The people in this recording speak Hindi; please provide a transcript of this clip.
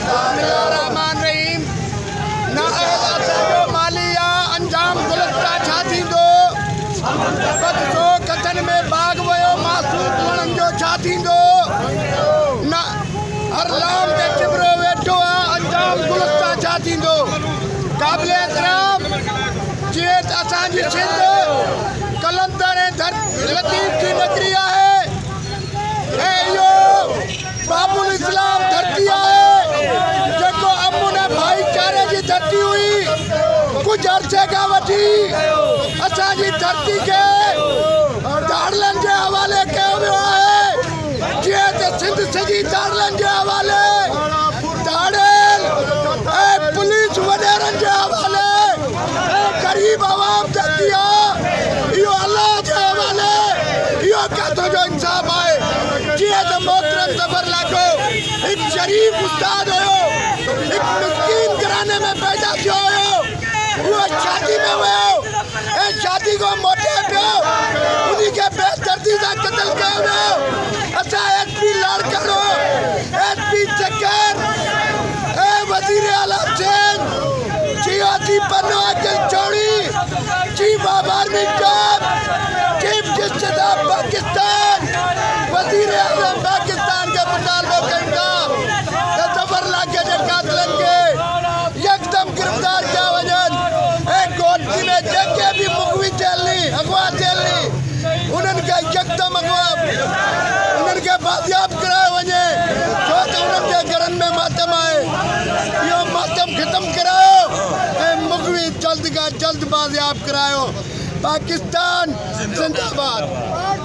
बिस्मिल्लाहिर्रहमानिर्रहीम। मालिया अंजाम गुलस्ता छा थींदो, बदसो कथन में बाग वयो मासूम वणनि जो छा थींदो। न हरलाम ते टिबरो वेठो आहे, अंजाम गुलस्ता छा थींदो। क़ाबिल एहतराम जीअं त असांजी सिंध कलंदर ऐं लतीफ़ जी नगरी आहे ऐं इहो बाबुल इस्लाम धरती आहे जेको अमुन ऐं भाईचारे जी धरती हुई। कुछ अर्से खां वठी असांजी धरती खे दाड़िलनि जे हवाले कयो वियो आहे। जीअं त सिंध सॼी दाड़िलनि जे हवाले, दाड़ियल ऐं पुलिस वॾेरनि जे हवाले ऐं ग़रीब आवाम धरती आहे। इहो अलाह जे हवाले, इहो किथां जो इंसाफ़ आहे। जीअं त मोहतरम ज़फ़र लाको हिकु शरीफ़ उस्ताद हुयो, हिकु मिस्कीन घराने में पैदा थियो हुयो। उहो शादी में वियो ऐं शादी खां मोटे पियो, उन्ही खे बेदर्दी सां क़त्ल कयो वियो। असां SP लाड़काणो, SP चकर ऐं वज़ीर आला सिंध सियासी पन्नो अकिल चौड़ी, chief of army staff, chief justice of Pakistan, वज़ीर आज़म पाकिस्तान के मुतालबो कनि था त ज़फ़र लाके जे कातिलनि खे यकदम गिरफ़्तार कया वञनि ऐं कोटली में जेके भी मुखवी थियनि, अगवा थियनि, उन्हनि खे यकदम उन्हनि खे बाज़ियाब करायो वञे, छो त उन्हनि जे घरनि में मातम आहे। इहो मातम ख़तम करायो ऐं मुखवी जल्द खां जल्द बाज़ियाब करायो। पाकिस्तान जिंदाबाद।